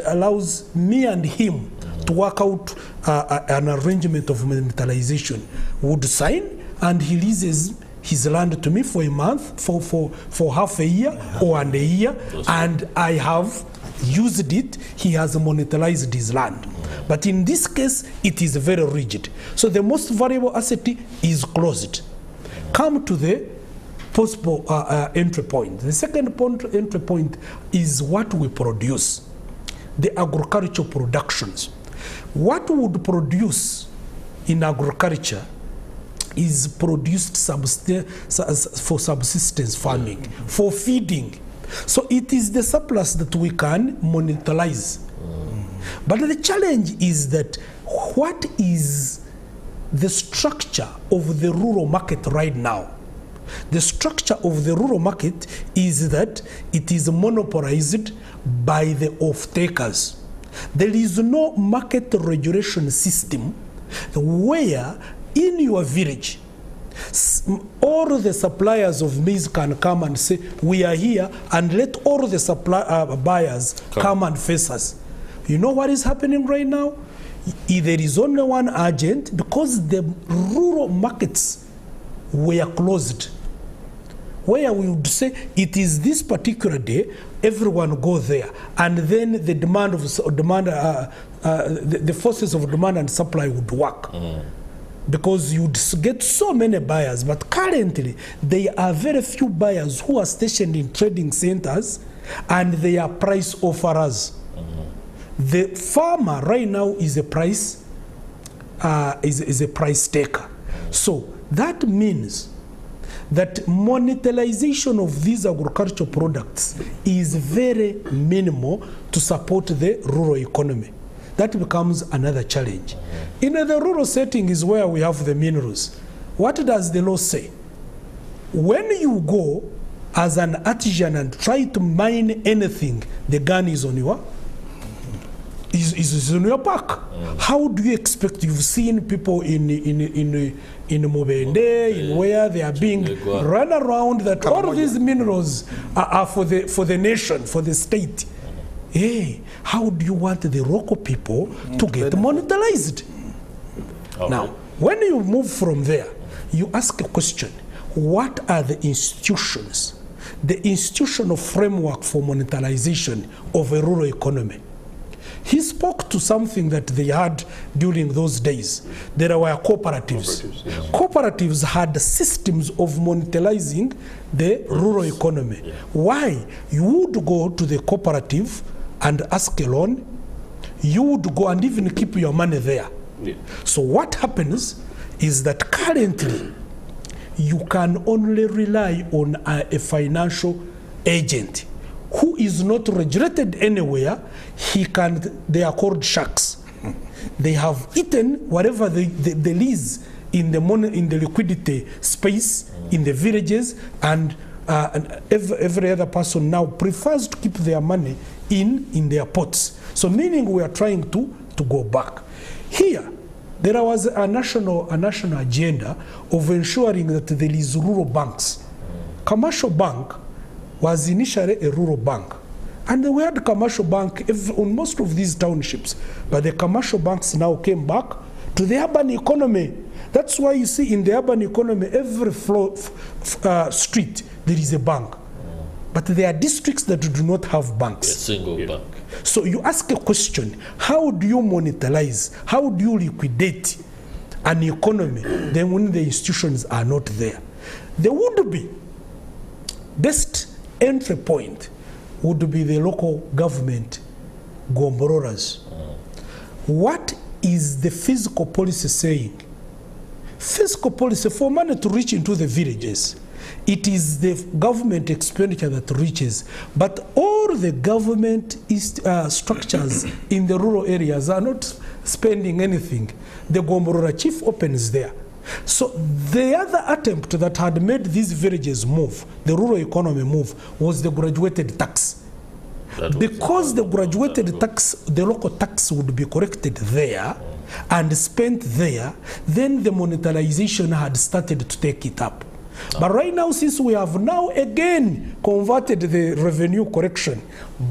allows me and him to work out an arrangement of monetization, would sign, and he leases his land to me for a month, for half a year or a year, and I have used it, he has monetized his land. But in this case, it is very rigid. So the most valuable asset is closed. Come to the possible entry point. The second entry point is what we produce, the agricultural productions. What would produce in agriculture is produced for subsistence farming, for feeding. So it is the surplus that we can monetize. But the challenge is that what is the structure of the rural market right now? The structure of the rural market is that it is monopolized by the off-takers. There is no market regulation system where in your village, all the suppliers of maize can come and say, we are here, and let all the buyers come and face us. You know what is happening right now? There is only one agent, because the rural markets were closed. Where we would say it is this particular day, everyone go there, and then the the forces of demand and supply would work. because you'd get so many buyers, but currently there are very few buyers who are stationed in trading centers and they are price offerers. The farmer right now is a price is a price taker. So that means that monetization of these agricultural products is very minimal to support the rural economy. That becomes another challenge. In the rural setting is where we have the minerals. What does the law say? When you go as an artisan and try to mine anything, the gun is on your is on your back. How do you expect? You've seen people in Mubende, in where they are being run around that all these minerals are for the nation, for the state. Hey, how do you want the local people to get monetized? Okay. Now, when you move from there, you ask a question: what are the institutions, the institutional framework for monetization of a rural economy? He spoke to something that they had during those days. There were cooperatives. Cooperatives had systems of monetizing the rural economy. Why? You would go to the cooperative and ask a loan. You would go and even keep your money there. So what happens is that currently you can only rely on a financial agent who is not regulated anywhere. They are called sharks. They have eaten whatever they lease in the money, in the liquidity space in the villages, and every other person now prefers to keep their money in their pots. So meaning we are trying to go back. Here, there was a national agenda of ensuring that there is rural banks. Commercial bank was initially a rural bank. And we had a commercial bank on most of these townships. But the commercial banks now came back to the urban economy. That's why you see in the urban economy, every street, there is a bank. But there are districts that do not have banks. A single bank. So you ask a question: how do you monetize? How do you liquidate an economy then when the institutions are not there? There would be best entry point would be the local government gombororas. What is the fiscal policy saying? Fiscal policy, for money to reach into the villages, it is the government expenditure that reaches, but all the government structures in the rural areas are not spending anything. The Gomborora chief opens there. So the other attempt that had made these villages move, the rural economy move, was the graduated tax. Because the graduated tax, the local tax would be collected there and spent there, then the monetization had started to take it up. But right now, since we have now again converted the revenue correction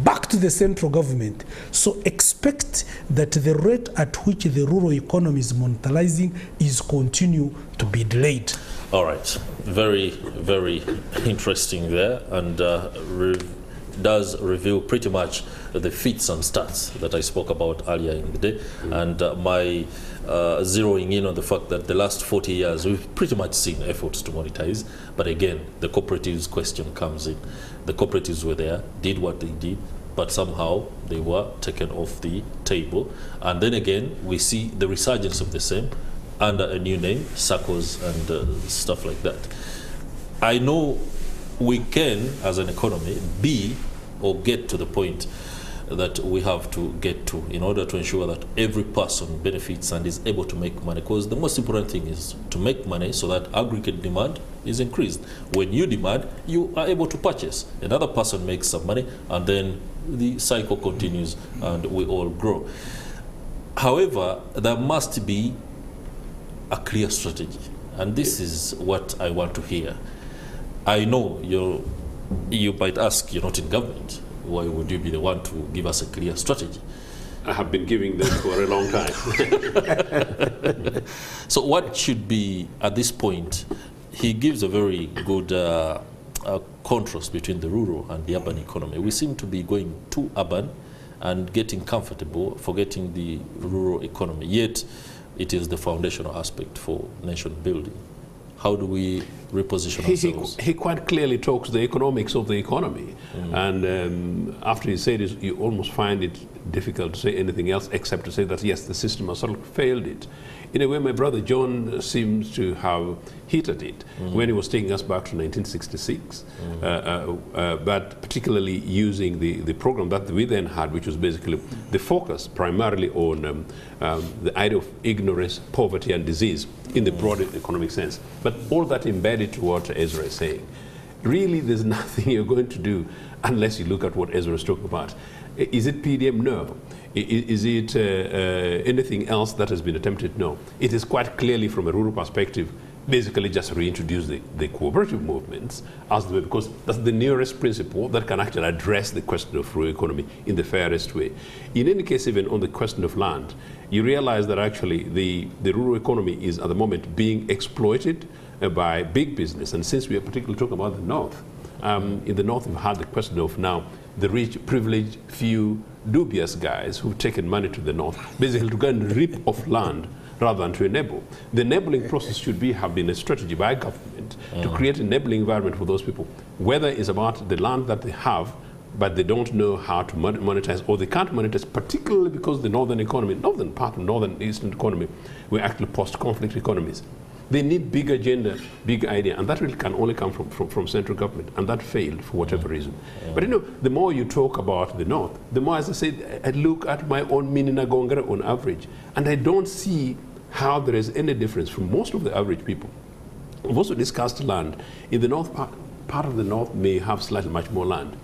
back to the central government, so expect that the rate at which the rural economy is monetizing is continue to be delayed. All right, very, very interesting there, and does reveal pretty much the fits and starts that I spoke about earlier in the day, and my zeroing in on the fact that the last 40 years we've pretty much seen efforts to monetize, but again the cooperatives question comes in. The cooperatives were there, did what they did, but somehow they were taken off the table, and then again we see the resurgence of the same under a new name, SACCOs and stuff like that. I know we can, as an economy, be or get to the point that we have to get to in order to ensure that every person benefits and is able to make money, because the most important thing is to make money so that aggregate demand is increased. When you demand, you are able to purchase. Another person makes some money, and then the cycle continues and we all grow. However, there must be a clear strategy, and this is what I want to hear. I know you might ask, you're not in government. Why would you be the one to give us a clear strategy? I have been giving them for a long time. So what should be, at this point, he gives a very good contrast between the rural and the urban economy. We seem to be going too urban and getting comfortable, forgetting the rural economy. Yet, it is the foundational aspect for nation building. How do we reposition ourselves? He quite clearly talks the economics of the economy. And after he said it, you almost find it difficult to say anything else except to say that, yes, the system has sort of failed it. In a way, my brother John seems to have hit at it when he was taking us back to 1966, but particularly using the program that we then had, which was basically the focus primarily on the idea of ignorance, poverty, and disease in the broader economic sense. But all that embedded to what Ezra is saying. Really, there's nothing you're going to do unless you look at what Ezra is talking about. Is it PDM? No. Is it anything else that has been attempted? No. It is quite clearly, from a rural perspective, basically just reintroduce the cooperative movements as the way, because that's the nearest principle that can actually address the question of rural economy in the fairest way. In any case, even on the question of land, you realize that actually the rural economy is at the moment being exploited by big business. And since we are particularly talking about the North, in the North we've had the question of now the rich, privileged, few, dubious guys who've taken money to the North, basically to go and rip off land rather than to enable. The enabling process should have been a strategy by government to create an enabling environment for those people, whether it's about the land that they have, but they don't know how to monetize, or they can't monetize, particularly because the northern economy, northern part of northern eastern economy, were actually post-conflict economies. They need big agenda, big idea, and that really can only come from central government, and that failed for whatever reason. But you know, the more you talk about the North, the more, as I said, I look at my own Mininagongara on average, and I don't see how there is any difference from most of the average people. We've also discussed land. In the North, part of the North may have slightly much more land.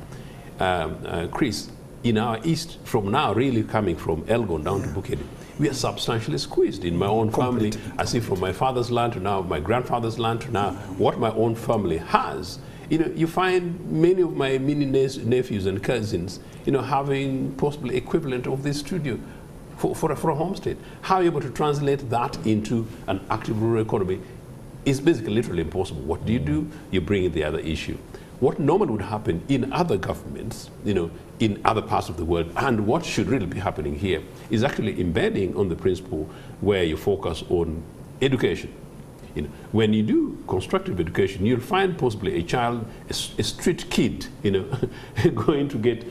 Chris, in our East, from now really coming from Elgon down to Bukedi, we are substantially squeezed. In my own family, I see from my father's land to now my grandfather's land to now what my own family has. You know, you find many of my mini nephews and cousins, you know, having possibly equivalent of this studio for a homestead. How are you able to translate that into an active rural economy is basically literally impossible. What do? You bring in the other issue. What normally would happen in other governments, you know, in other parts of the world, and what should really be happening here is actually embedding on the principle where you focus on education. You know, when you do constructive education, you'll find possibly a child, a street kid, you know, going to get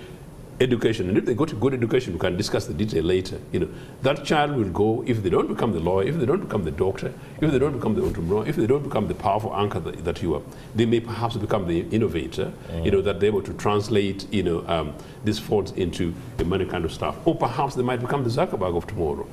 education. And if they go to good education, we can discuss the detail later. You know, that child will go, if they don't become the lawyer, if they don't become the doctor, if they don't become the entrepreneur, if they don't become the powerful anchor that you are, they may perhaps become the innovator, you know, that they're able to translate, you know, these funds into the money kind of stuff. Or perhaps they might become the Zuckerberg of tomorrow.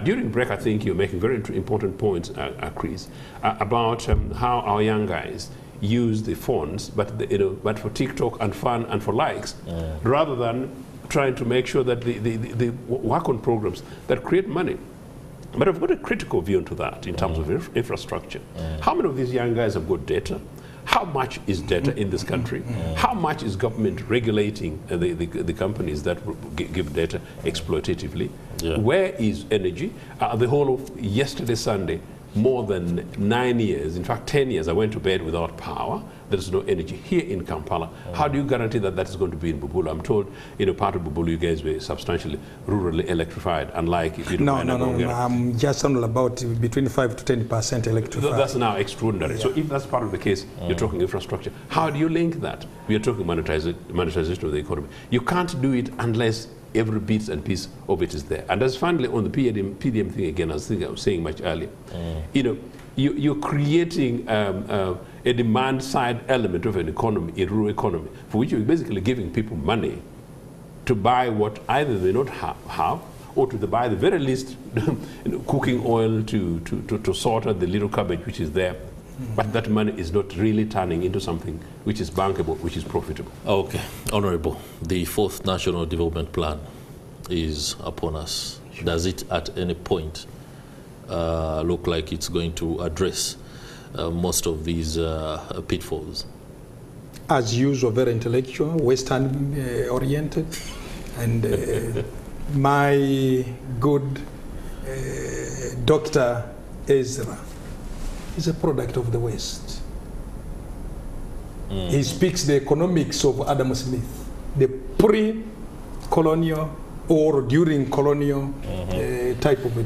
During break, I think you're making very important points, Chris, about how our young guys use the phones, but you know, but for TikTok and fun and for likes, rather than trying to make sure that they work on programs that create money. But I've got a critical view into that in terms of infrastructure. How many of these young guys have got data? How much is data in this country? How much is government regulating the companies that give data exploitatively? Where is energy? The whole of yesterday, Sunday, more than 9 years, in fact 10 years, I went to bed without power. There's no energy here in Kampala. How do you guarantee that that is going to be in Bubulu? I'm told, you know, part of Bubulu, you guys were substantially rurally electrified, unlike if you don't No, I'm just only about between 5 to 10% electrified. That's now extraordinary. So if that's part of the case, you're talking infrastructure. How do you link that? We are talking monetization of the economy. You can't do it unless every bit and piece of it is there. And that's finally on the PDM thing again, I was saying much earlier. You know, you're creating a demand side element of an economy, a rural economy, for which you're basically giving people money to buy what either they don't have or to buy the very least you know, cooking oil to sort out the little cabbage which is there. But that money is not really turning into something which is bankable, which is profitable. Okay, Honorable, the 4th National Development Plan is upon us. Does it at any point look like it's going to address most of these pitfalls? As usual, very intellectual, Western oriented, and my good Dr. Ezra is a product of the West. He speaks the economics of Adam Smith, the pre-colonial or during colonial type of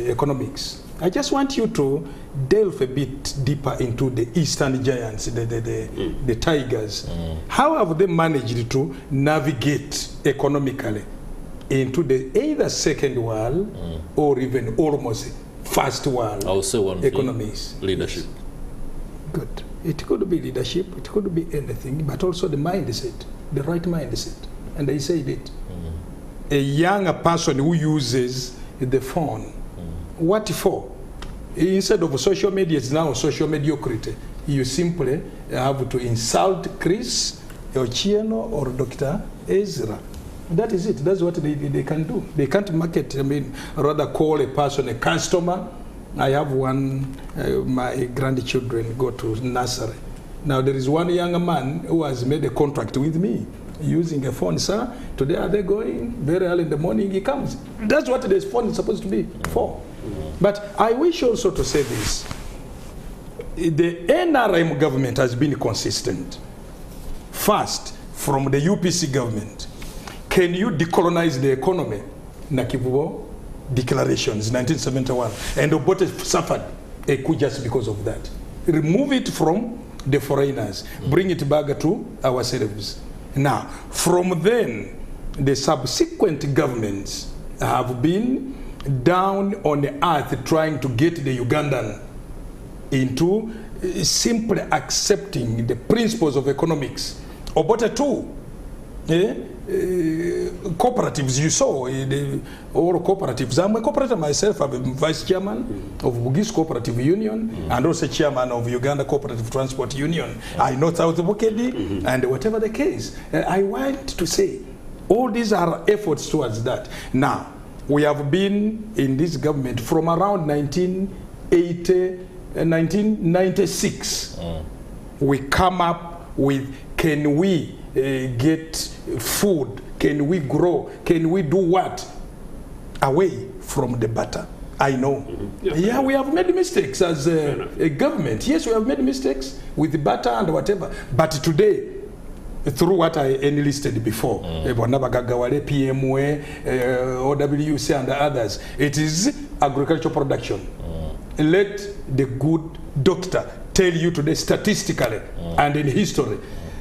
economics. I just want you to delve a bit deeper into the eastern giants, the tigers. How have they managed to navigate economically into the either second world or even almost first world I will say one economies? thing, leadership. Good. It could be leadership, it could be anything, but also the mindset, the right mindset. And I said it. A younger person who uses the phone, what for? Instead of social media, it's now social mediocrity. You simply have to insult Chris, Ochieno, or Dr. Ezra. That is it. That's what they can do. They can't market, rather call a person a customer. I have one, my grandchildren go to nursery. Now there is one young man who has made a contract with me using a phone. Sir, today are they going? Very early in the morning he comes. That's what this phone is supposed to be for. But I wish also to say this. The NRM government has been consistent. First, from the UPC government, can you decolonize the economy? Nakivubo declarations, 1971. And Obote suffered a coup just because of that. Remove it from the foreigners. Bring it back to ourselves. Now, from then, the subsequent governments have been down on the earth trying to get the Ugandan into simply accepting the principles of economics. Obote too, cooperatives, you saw, all cooperatives. I'm a cooperative myself. I'm vice chairman of Bugis Cooperative Union and also chairman of Uganda Cooperative Transport Union. I know South Bukedi and whatever the case. I want to say all these are efforts towards that. Now, we have been in this government from around 1996. We come up with, can we get food? Can we grow? Can we do what? Away from the butter. I know. Yeah, we have made mistakes as a government. Yes, we have made mistakes with the butter and whatever. But today, through what I enlisted before, PMWA, OWC and others, it is agricultural production. Let the good doctor tell you today statistically and in history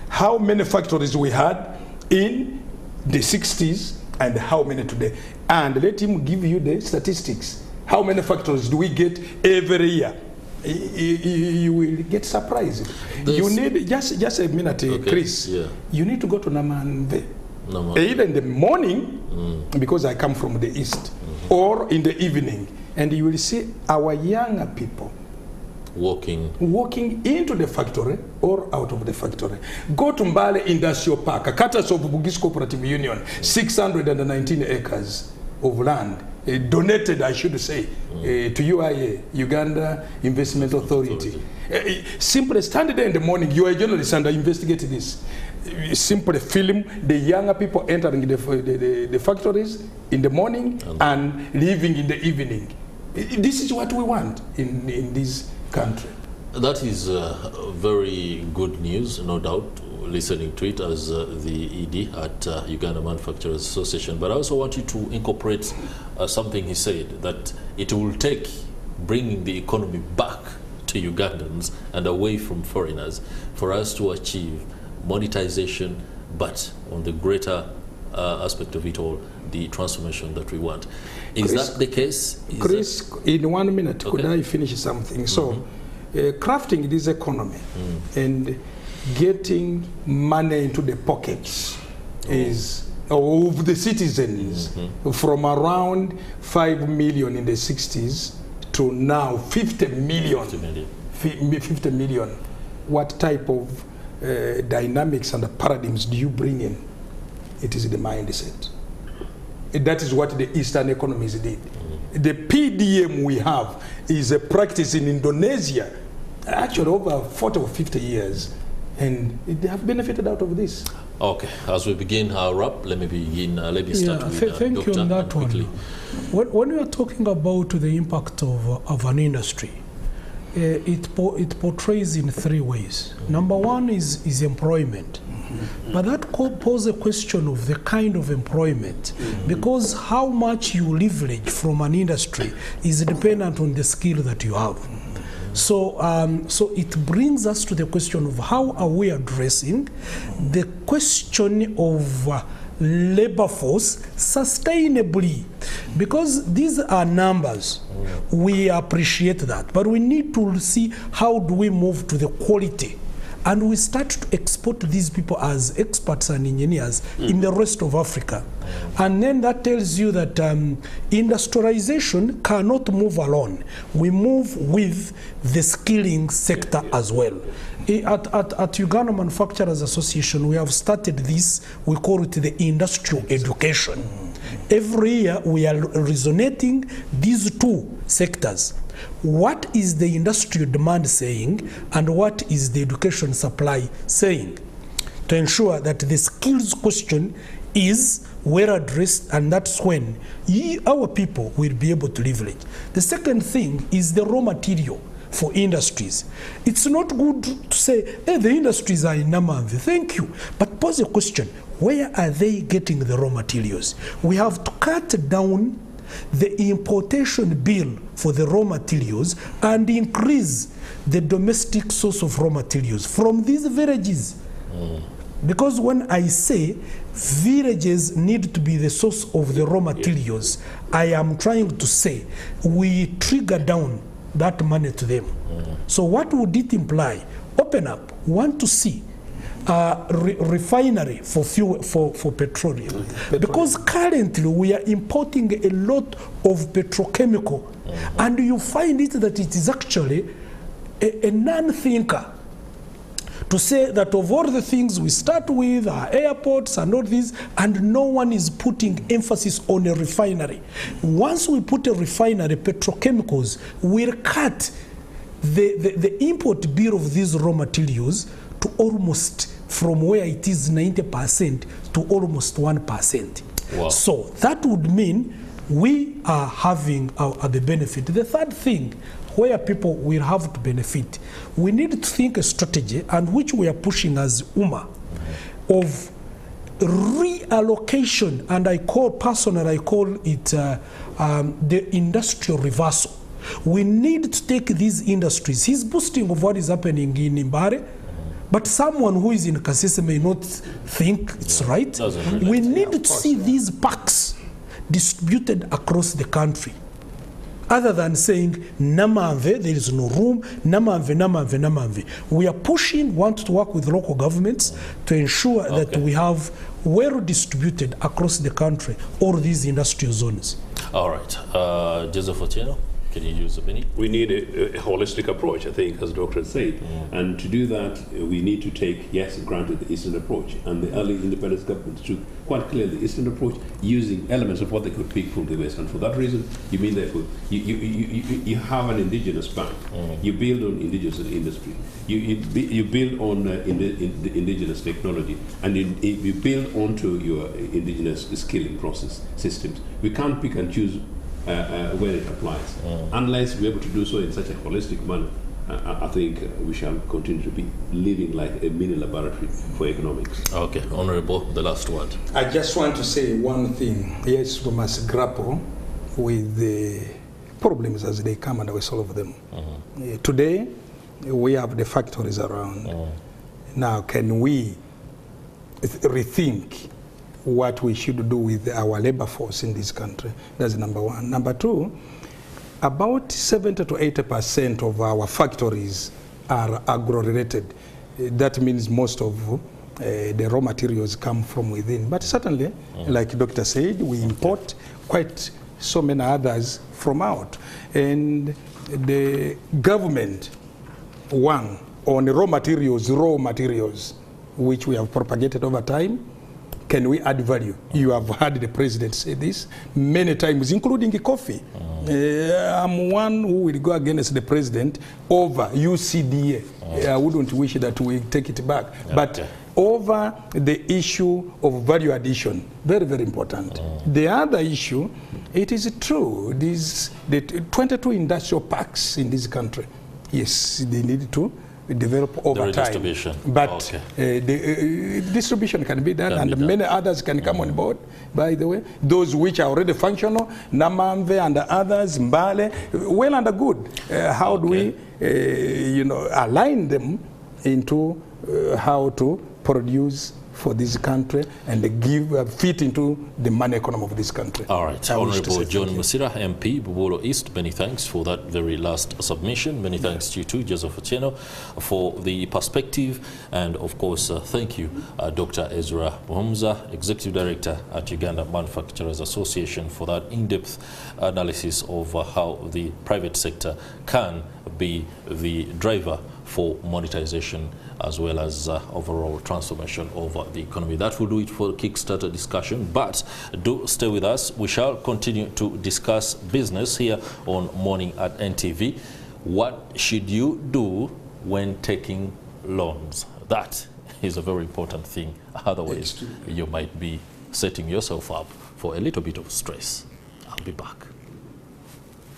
how many factories we had in the 60s and how many today. And let him give you the statistics. How many factories do we get every year? You will get surprised. You need, just a minute, okay. Chris. Yeah. You need to go to Namanve. Either in the morning, because I come from the east, or in the evening. And you will see our younger people walking into the factory or out of the factory. Go to Mbale Industrial Park, a Katas of Bugis Cooperative Union, 619 acres of land, donated, I should say, to UIA, Uganda Investment Authority. Simply stand there in the morning, you are a journalist and investigate this. Simply film the younger people entering the factories in the morning and leaving in the evening. This is what we want in this country. That is very good news, no doubt, listening to it as the ED at Uganda Manufacturers Association. But I also want you to incorporate something he said, that it will take bringing the economy back to Ugandans and away from foreigners for us to achieve monetization, but on the greater aspect of it all, the transformation that we want. Is Chris, that the case? Chris, in 1 minute, okay. Could I finish something? So, crafting this economy and getting money into the pockets of the citizens from around 5 million in the 60s to now 50 million. 50 million. What type of dynamics and paradigms do you bring in? It is the mindset. That is what the Eastern economies did. The PDM we have is a practice in Indonesia, actually over 40 or 50 years, and they have benefited out of this. Okay, as we begin our wrap, let me start with thank Doctor, you on that quickly. When we are talking about the impact of an industry, it portrays in three ways. Number one is employment. But that pose a question of the kind of employment, because how much you leverage from an industry is dependent on the skill that you have. So, so it brings us to the question of how are we addressing the question of labor force sustainably, because these are numbers. We appreciate that, but we need to see how do we move to the quality, and we start to export these people as experts and engineers in the rest of Africa. And then that tells you that industrialization cannot move alone. We move with the skilling sector as well. At Uganda Manufacturers Association, we have started this, we call it the industrial education. Every year we are resonating these two sectors. What is the industrial demand saying, and what is the education supply saying, to ensure that the skills question is well addressed, and that's when our people will be able to leverage. The second thing is the raw material for industries. It's not good to say, hey, the industries are in Namamvi, thank you, but pose a question, where are they getting the raw materials? We have to cut down the importation bill for the raw materials and increase the domestic source of raw materials from these villages. Because when I say villages need to be the source of the raw materials, I am trying to say we trigger down that money to them. So what would it imply? Open up, want to see refinery for fuel, for petroleum. Because currently we are importing a lot of petrochemical, and you find it that it is actually a non-thinker to say that of all the things we start with, our airports and all these, and no one is putting emphasis on a refinery. Once we put a refinery, petrochemicals will cut the import bill of these raw materials to almost, from where it is 90% to almost 1%. Wow. So that would mean we are having the benefit. The third thing, where people will have to benefit, we need to think a strategy, and which we are pushing as UMA, of reallocation, and I call it the industrial reversal. We need to take these industries. He's boasting of what is happening in Imbare, but someone who is in Kasese may not think it's right. We need to see these parks distributed across the country, other than saying Namamve, there is no room, Namamve, Namamve, Namamve. We are pushing, want to work with local governments to ensure that we have well distributed across the country all these industrial zones. All right, Joseph Otieno, can you use a minute? We need a holistic approach, I think, as Dr. said. And to do that, we need to take, yes, granted, the Eastern approach. And the early independence governments took quite clearly the Eastern approach, using elements of what they could pick from the West. And for that reason, you mean therefore, you have an indigenous bank. You build on indigenous industry. You build on the indigenous technology. And you build onto your indigenous skilling process systems. We can't pick and choose where it applies. Unless we're able to do so in such a holistic manner, I think we shall continue to be living like a mini laboratory for economics. Okay, Honorable, the last word. I just want to say one thing. Yes, we must grapple with the problems as they come and we solve them. Today, we have the factories around. Now, can we rethink what we should do with our labor force in this country? That's number one. Number two, about 70 to 80% of our factories are agro-related. That means most of the raw materials come from within. But certainly, like Dr. said, we import quite so many others from out. And the government, one, on raw materials, which we have propagated over time, can we add value? You have heard the president say this many times, including coffee. I'm one who will go against the president over UCDA. I wouldn't wish that we take it back. But over the issue of value addition, very, very important. The other issue, it is true, the 22 industrial parks in this country, yes, they need to develop over The time. redistribution. But Okay. the distribution can be done, Can and be done. many others can come on board, by the way. Those which are already functional, Namamve and others, Mbale, well and good. How do we, align them into how to produce for this country and give fit into the money economy of this country. All right, I wish to Honorable say John thank you. Musira, MP, Bubolo East, many thanks for that very last submission. Many thanks to you too, Joseph Otieno, for the perspective. And of course, thank you, Dr. Ezra Muhumza, Executive Director at Uganda Manufacturers Association, for that in-depth analysis of how the private sector can be the driver for monetization as well as overall transformation of the economy. That will do it for Kickstarter discussion, but do stay with us. We shall continue to discuss business here on Morning at NTV. What should you do when taking loans? That is a very important thing. Otherwise, you might be setting yourself up for a little bit of stress. I'll be back.